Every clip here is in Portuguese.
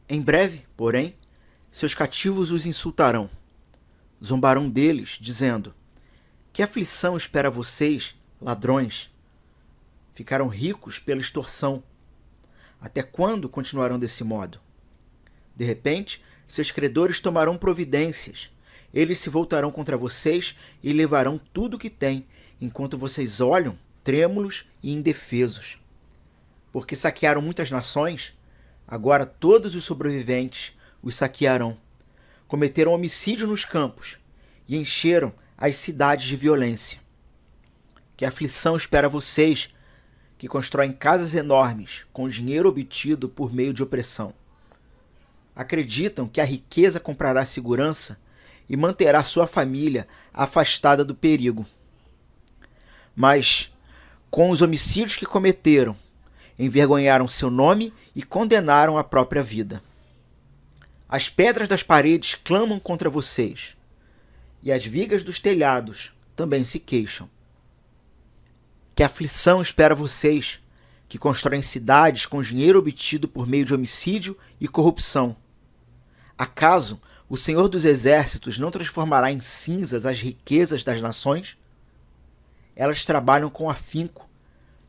Em breve, porém, seus cativos os insultarão, zombarão deles, dizendo: que aflição espera vocês, ladrões? Ficaram ricos pela extorsão. Até quando continuarão desse modo? De repente, seus credores tomarão providências. Eles se voltarão contra vocês e levarão tudo o que têm, enquanto vocês olham, trêmulos e indefesos. Porque saquearam muitas nações, agora todos os sobreviventes os saquearão. Cometeram homicídio nos campos e encheram as cidades de violência. Que aflição espera vocês, que constroem casas enormes com dinheiro obtido por meio de opressão. Acreditam que a riqueza comprará segurança e manterá sua família afastada do perigo. Mas, com os homicídios que cometeram, envergonharam seu nome e condenaram a própria vida. As pedras das paredes clamam contra vocês, e as vigas dos telhados também se queixam. Que aflição espera vocês, que constroem cidades com dinheiro obtido por meio de homicídio e corrupção. Acaso o Senhor dos Exércitos não transformará em cinzas as riquezas das nações? Elas trabalham com afinco,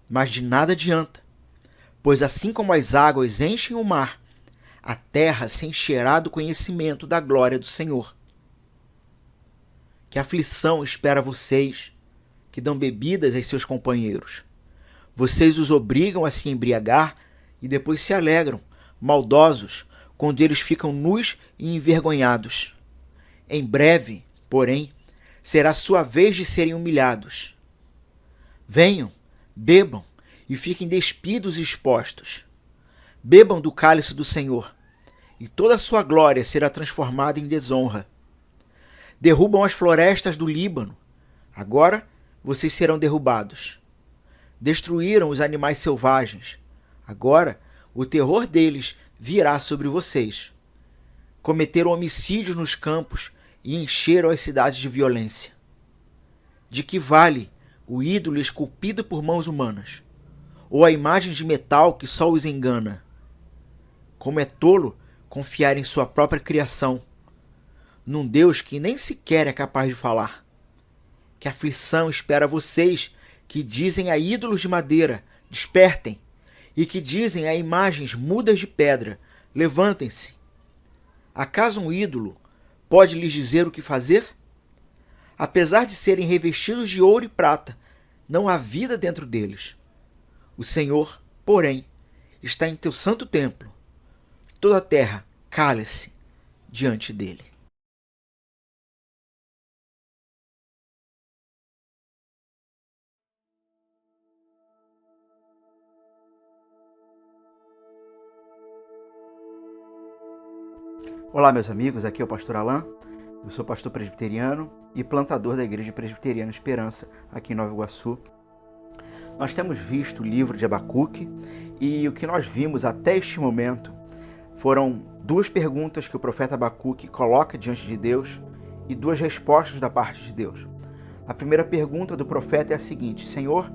mas de nada adianta, pois assim como as águas enchem o mar, a terra se encherá do conhecimento da glória do Senhor. Que aflição espera vocês, que dão bebidas a seus companheiros. Vocês os obrigam a se embriagar e depois se alegram, maldosos, quando eles ficam nus e envergonhados. Em breve, porém, será sua vez de serem humilhados. Venham, bebam e fiquem despidos e expostos. Bebam do cálice do Senhor, e toda a sua glória será transformada em desonra. Derrubam as florestas do Líbano. Agora vocês serão derrubados. Destruíram os animais selvagens. Agora o terror deles virá sobre vocês. Cometeram homicídios nos campos e encheram as cidades de violência. De que vale o ídolo esculpido por mãos humanas, ou a imagem de metal que só os engana? Como é tolo confiar em sua própria criação, num Deus que nem sequer é capaz de falar. Que aflição espera vocês que dizem a ídolos de madeira: despertem, e que dizem a imagens mudas de pedra: levantem-se. Acaso um ídolo pode lhes dizer o que fazer? Apesar de serem revestidos de ouro e prata, não há vida dentro deles. O Senhor, porém, está em teu santo templo. Toda a terra cala-se diante dele. Olá, meus amigos, aqui é o pastor Alain. Eu sou pastor presbiteriano e plantador da Igreja Presbiteriana Esperança, aqui em Nova Iguaçu. Nós temos visto o livro de Abacuque e o que nós vimos até este momento foram duas perguntas que o profeta Abacuque coloca diante de Deus e duas respostas da parte de Deus. A primeira pergunta do profeta é a seguinte: Senhor,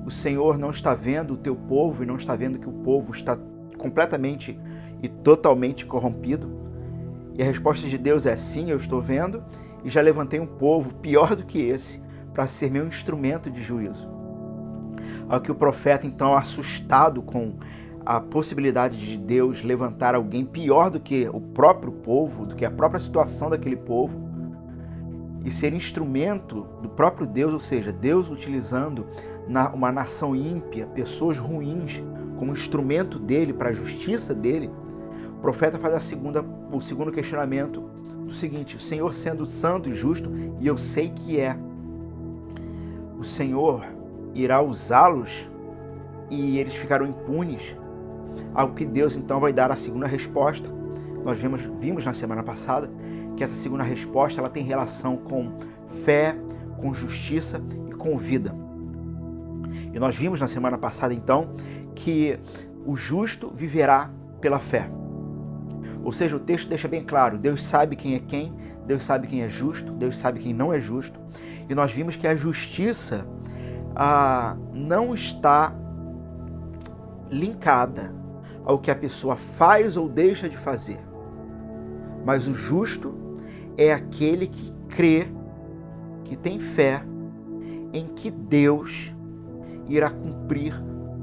o Senhor não está vendo o teu povo e não está vendo que o povo está completamente e totalmente corrompido? E a resposta de Deus é: sim, eu estou vendo, e já levantei um povo pior do que esse para ser meu instrumento de juízo. Ao que o profeta, então, assustado com a possibilidade de Deus levantar alguém pior do que o próprio povo, do que a própria situação daquele povo, e ser instrumento do próprio Deus, ou seja, Deus utilizando uma nação ímpia, pessoas ruins, como instrumento dele, para a justiça dele, o profeta faz o segundo questionamento do seguinte: o Senhor sendo santo e justo, e eu sei que é, o Senhor irá usá-los e eles ficarão impunes? Ao que Deus então vai dar a segunda resposta. Nós vimos na semana passada que essa segunda resposta ela tem relação com fé, com justiça e com vida. E nós vimos na semana passada então que o justo viverá pela fé. Ou seja, o texto deixa bem claro: Deus sabe quem é quem, Deus sabe quem é justo, Deus sabe quem não é justo. E nós vimos que a justiça não está linkada ao que a pessoa faz ou deixa de fazer. Mas o justo é aquele que crê, que tem fé em que Deus irá cumprir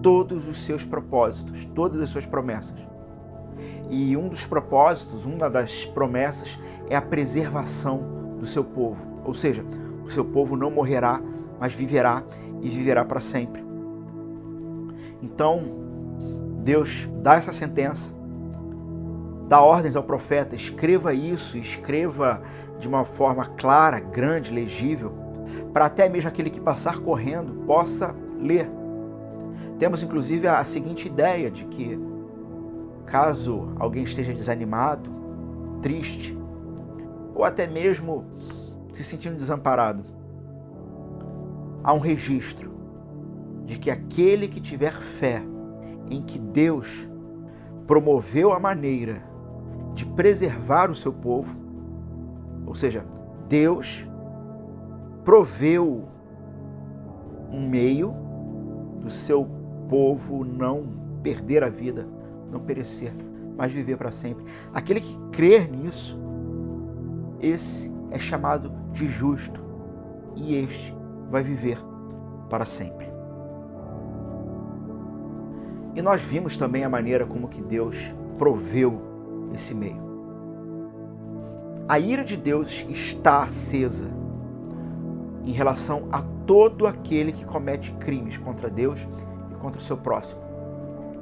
todos os seus propósitos, todas as suas promessas. E um dos propósitos, uma das promessas é a preservação do seu povo. Ou seja, o seu povo não morrerá, mas viverá e viverá para sempre. Então, Deus dá essa sentença, dá ordens ao profeta, escreva isso, escreva de uma forma clara, grande, legível, para até mesmo aquele que passar correndo possa ler. Temos inclusive a seguinte ideia de que, caso alguém esteja desanimado, triste, ou até mesmo se sentindo desamparado, há um registro de que aquele que tiver fé em que Deus promoveu a maneira de preservar o seu povo, ou seja, Deus proveu um meio do seu povo não perder a vida, não perecer, mas viver para sempre. Aquele que crer nisso, esse é chamado de justo, e este vai viver para sempre. E nós vimos também a maneira como que Deus proveu esse meio. A ira de Deus está acesa em relação a todo aquele que comete crimes contra Deus e contra o seu próximo.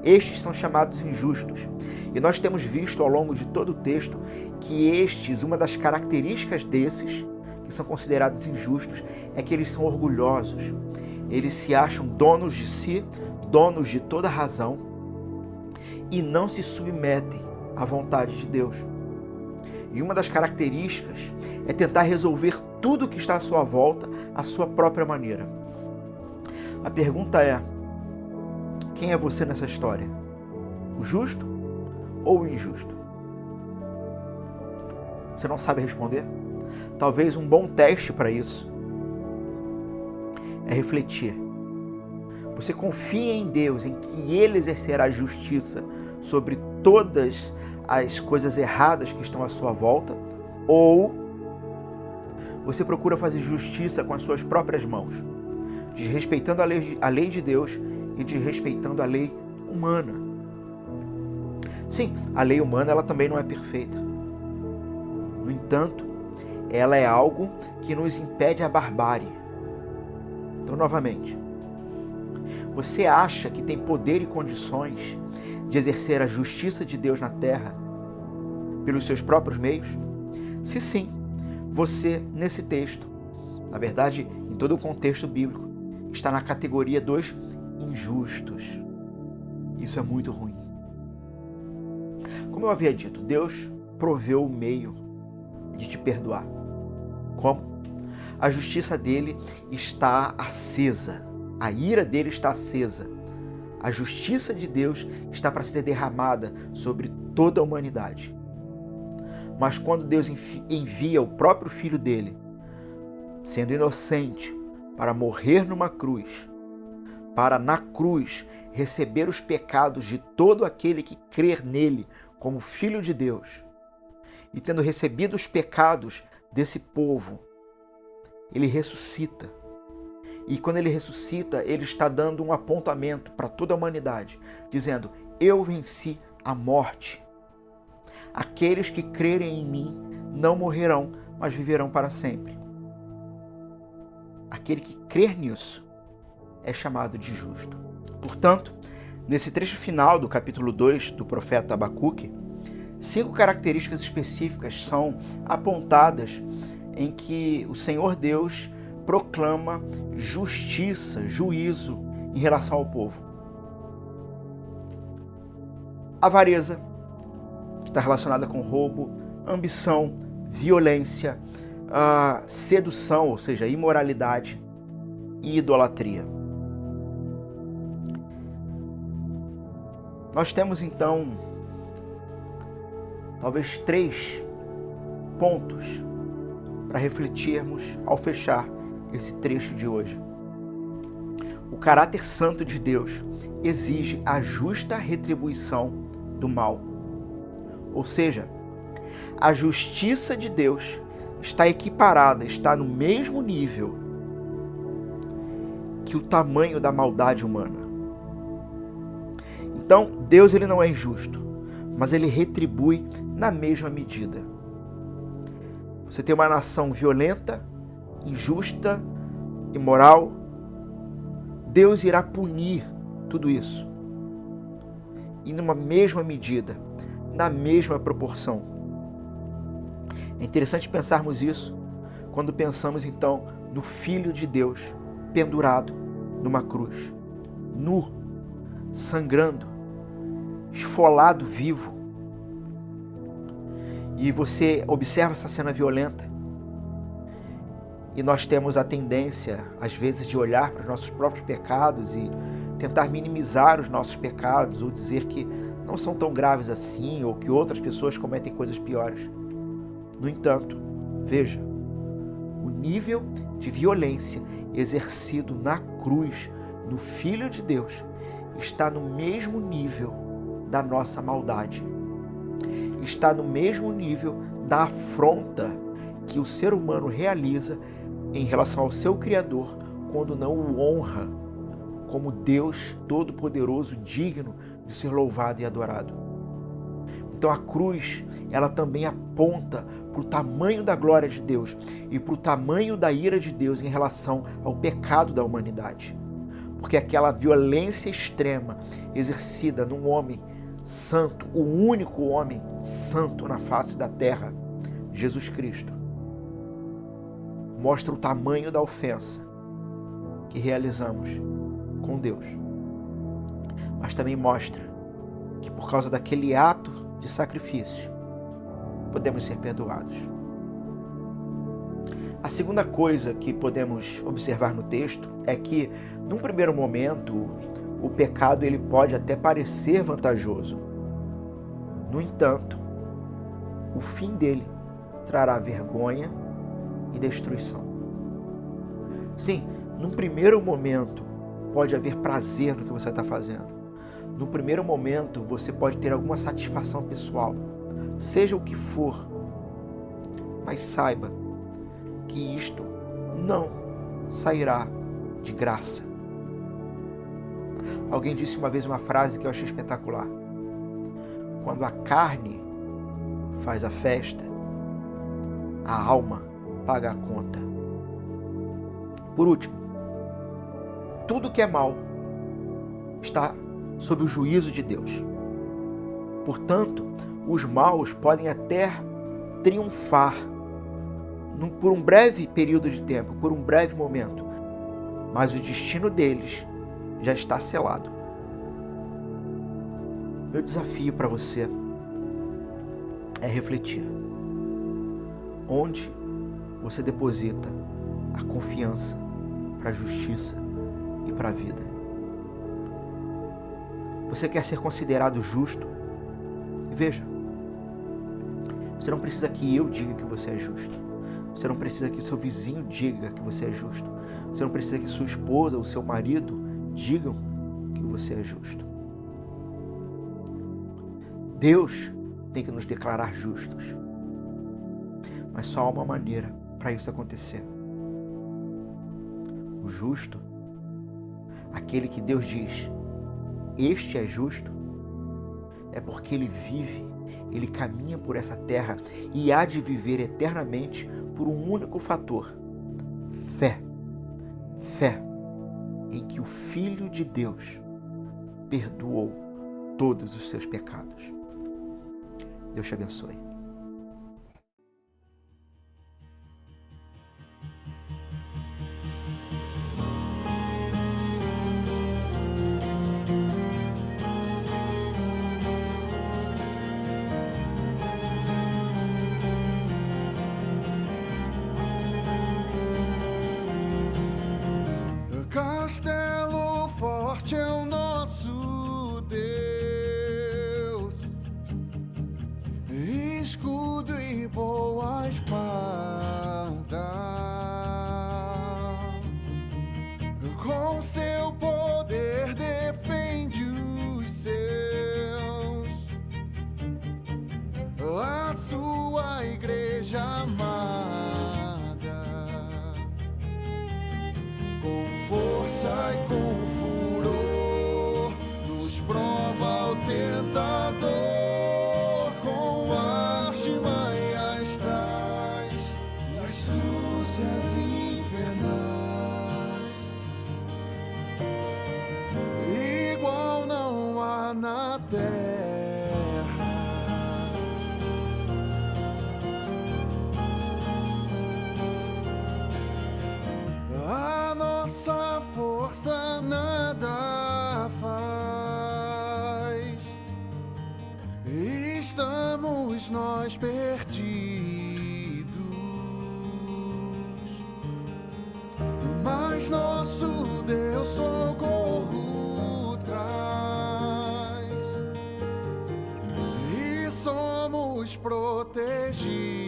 Estes são chamados injustos. E nós temos visto ao longo de todo o texto que uma das características desses, que são considerados injustos, é que eles são orgulhosos. Eles se acham donos de si, donos de toda a razão, e não se submetem à vontade de Deus. E uma das características é tentar resolver tudo que está à sua volta à sua própria maneira. A pergunta é: quem é você nessa história? O justo ou o injusto? Você não sabe responder? Talvez um bom teste para isso é refletir. Você confia em Deus, em que Ele exercerá justiça sobre todas as coisas erradas que estão à sua volta? Ou você procura fazer justiça com as suas próprias mãos, desrespeitando a lei de Deus e desrespeitando a lei humana? Sim, a lei humana ela também não é perfeita. No entanto, ela é algo que nos impede a barbárie. Então, novamente, você acha que tem poder e condições de exercer a justiça de Deus na terra pelos seus próprios meios? Se sim, você, nesse texto, na verdade, em todo o contexto bíblico, está na categoria dos injustos. Isso é muito ruim. Como eu havia dito, Deus proveu o meio de te perdoar. Como? A justiça dele está acesa. A ira dele está acesa. A justiça de Deus está para ser derramada sobre toda a humanidade. Mas quando Deus envia o próprio Filho dele, sendo inocente, para morrer numa cruz, para na cruz receber os pecados de todo aquele que crer nele como Filho de Deus, e tendo recebido os pecados desse povo, ele ressuscita. E quando ele ressuscita, ele está dando um apontamento para toda a humanidade, dizendo: eu venci a morte. Aqueles que crerem em mim não morrerão, mas viverão para sempre. Aquele que crer nisso é chamado de justo. Portanto, nesse trecho final do capítulo 2 do profeta Abacuque, 5 características específicas são apontadas em que o Senhor Deus proclama justiça, juízo em relação ao povo. Avareza, que está relacionada com roubo, ambição, violência, sedução, ou seja, imoralidade e idolatria. Nós temos então talvez 3 pontos para refletirmos ao fechar esse trecho de hoje. O caráter santo de Deus exige a justa retribuição do mal. Ou seja, a justiça de Deus está equiparada, está no mesmo nível que o tamanho da maldade humana. Então, Deus ele não é injusto, mas ele retribui na mesma medida. Você tem uma nação violenta, injusta, imoral, Deus irá punir tudo isso. E numa mesma medida, na mesma proporção. É interessante pensarmos isso quando pensamos então no Filho de Deus pendurado numa cruz, nu, sangrando, esfolado vivo. E você observa essa cena violenta e nós temos a tendência, às vezes, de olhar para os nossos próprios pecados e tentar minimizar os nossos pecados ou dizer que não são tão graves assim ou que outras pessoas cometem coisas piores. No entanto, veja, o nível de violência exercido na cruz, no Filho de Deus, está no mesmo nível da nossa maldade. Está no mesmo nível da afronta que o ser humano realiza em relação ao seu Criador quando não o honra como Deus Todo-Poderoso, digno de ser louvado e adorado. Então a cruz, ela também aponta para o tamanho da glória de Deus e para o tamanho da ira de Deus em relação ao pecado da humanidade. Porque aquela violência extrema exercida num homem santo, o único homem santo na face da terra, Jesus Cristo, mostra o tamanho da ofensa que realizamos com Deus. Mas também mostra que por causa daquele ato de sacrifício, podemos ser perdoados. A segunda coisa que podemos observar no texto é que, num primeiro momento, o pecado ele pode até parecer vantajoso. No entanto, o fim dele trará vergonha e destruição. Sim, num primeiro momento pode haver prazer no que você está fazendo. No primeiro momento você pode ter alguma satisfação pessoal, seja o que for, mas saiba que isto não sairá de graça. Alguém disse uma vez uma frase que eu achei espetacular. Quando a carne faz a festa, a alma paga a conta. Por último, tudo que é mal está sob o juízo de Deus. Portanto, os maus podem até triunfar por um breve período de tempo, por um breve momento, mas o destino deles já está selado. Meu desafio para você é refletir. Onde você deposita a confiança para a justiça e para a vida? Você quer ser considerado justo? E veja, você não precisa que eu diga que você é justo. Você não precisa que o seu vizinho diga que você é justo. Você não precisa que sua esposa ou seu marido digam que você é justo. Deus tem que nos declarar justos. Mas só há uma maneira para isso acontecer. O justo, aquele que Deus diz, este é justo, é porque ele vive, ele caminha por essa terra e há de viver eternamente por um único fator: fé. Fé em que o Filho de Deus perdoou todos os seus pecados. Deus te abençoe. Castelo forte é o nosso Deus, seja amada, com força e com furor, nos prova o tentador, com artimanhas traz e astúcias infernais. Igual não há na terra, a nossa força nada faz. Estamos nós perdidos, mas nosso Deus socorro traz e somos protegidos.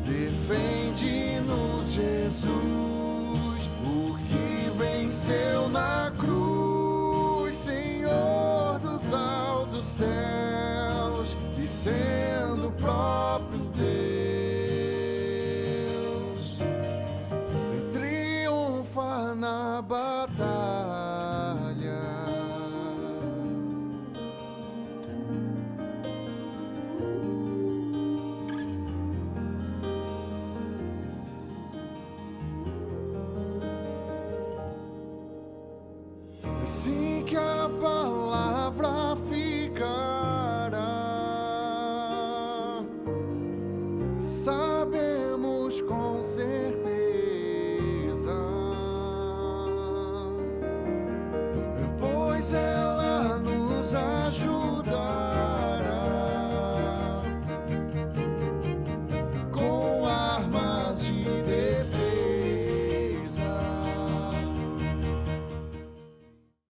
Defende-nos, Jesus, o que venceu na cruz, Senhor dos altos céus, e sendo o próprio Deus, triunfa na batalha. Assim que a palavra ficará, sabemos com certeza, pois ela nos ajuda